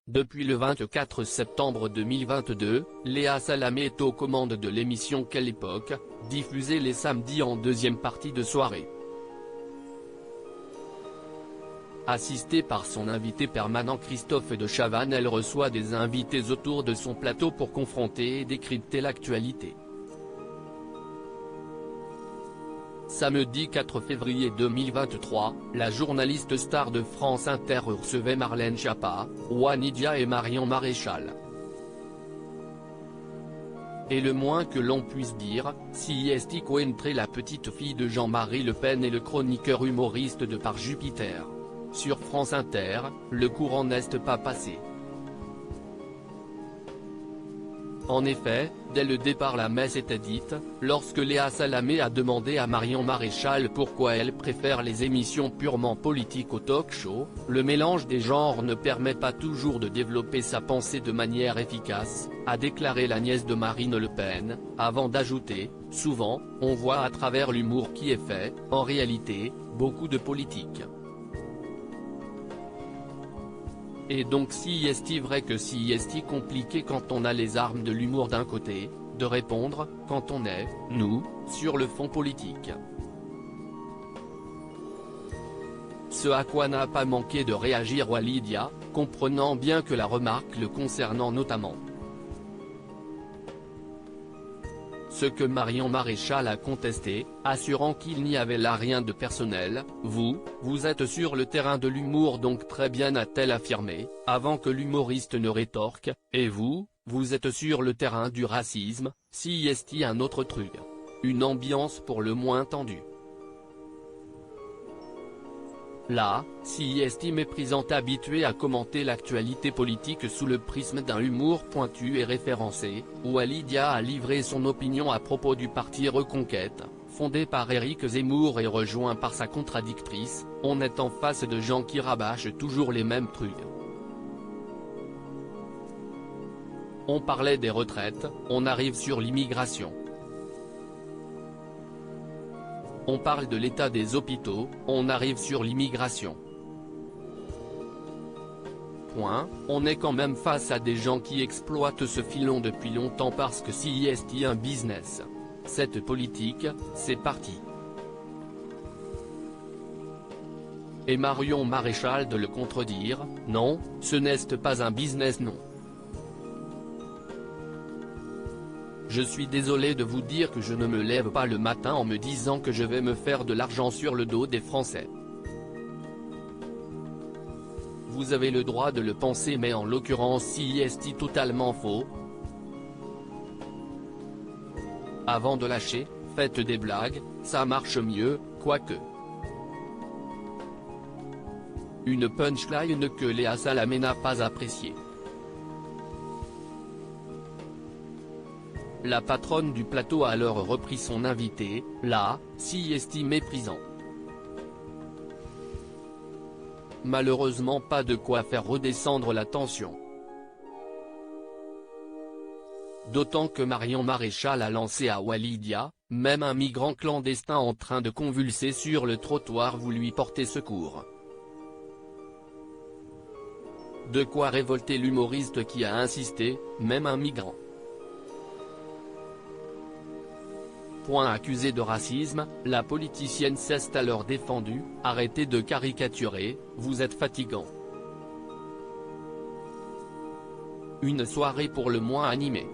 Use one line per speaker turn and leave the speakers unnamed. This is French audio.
Depuis le 24 septembre 2022, Léa Salamé est aux commandes de l'émission Quelle époque, diffusée les samedis en deuxième partie de soirée. Assistée par son invité permanent Christophe de Chavannes, elle reçoit des invités autour de son plateau pour confronter et décrypter l'actualité. Samedi 4 février 2023, la journaliste star de France Inter recevait Marlène Schiappa, Wanidia et Marion Maréchal. Et le moins que l'on puisse dire, si est entrée la petite fille de Jean-Marie Le Pen et le chroniqueur humoriste de Par Jupiter. Sur France Inter, le courant n'est pas passé. En effet, dès le départ la messe était dite, lorsque Léa Salamé a demandé à Marion Maréchal pourquoi elle préfère les émissions purement politiques au talk-show. Le mélange des genres ne permet pas toujours de développer sa pensée de manière efficace, a déclaré la nièce de Marine Le Pen, avant d'ajouter, souvent, on voit à travers l'humour qui est fait, en réalité, beaucoup de politique. Et donc si est vrai que si est compliqué quand on a les armes de l'humour d'un côté, de répondre, quand on est, nous, sur le fond politique. Ce à quoi n'a pas manqué de réagir Walidia, comprenant bien que la remarque le concernant notamment. Ce que Marion Maréchal a contesté, assurant qu'il n'y avait là rien de personnel. Vous êtes sur le terrain de l'humour donc très bien, a-t-elle affirmé, avant que l'humoriste ne rétorque, et vous êtes sur le terrain du racisme, si est un autre truc. Une ambiance pour le moins tendue. Là, si est méprisante, habituée à commenter l'actualité politique sous le prisme d'un humour pointu et référencé, Walidia a livré son opinion à propos du parti Reconquête, fondé par Éric Zemmour et rejoint par sa contradictrice. On est en face de gens qui rabâchent toujours les mêmes trucs. On parlait des retraites, on arrive sur l'immigration. On parle de l'état des hôpitaux, on arrive sur l'immigration. On est quand même face à des gens qui exploitent ce filon depuis longtemps parce que si est un business. Cette politique, c'est parti. Et Marion Maréchal de le contredire, non, ce n'est pas un business non. Je suis désolé de vous dire que je ne me lève pas le matin en me disant que je vais me faire de l'argent sur le dos des Français. Vous avez le droit de le penser mais en l'occurrence si est totalement faux. Avant de lâcher, faites des blagues, ça marche mieux, quoique. Une punchline que Léa Salamé n'a pas appréciée. La patronne du plateau a alors repris son invité, là, si est méprisant. Malheureusement pas de quoi faire redescendre la tension. D'autant que Marion Maréchal a lancé à Walidia, même un migrant clandestin en train de convulser sur le trottoir vous lui portez secours. De quoi révolter l'humoriste qui a insisté, même un migrant. Accusée de racisme, la politicienne s'est alors défendue, arrêtez de caricaturer, vous êtes fatigant. Une soirée pour le moins animée.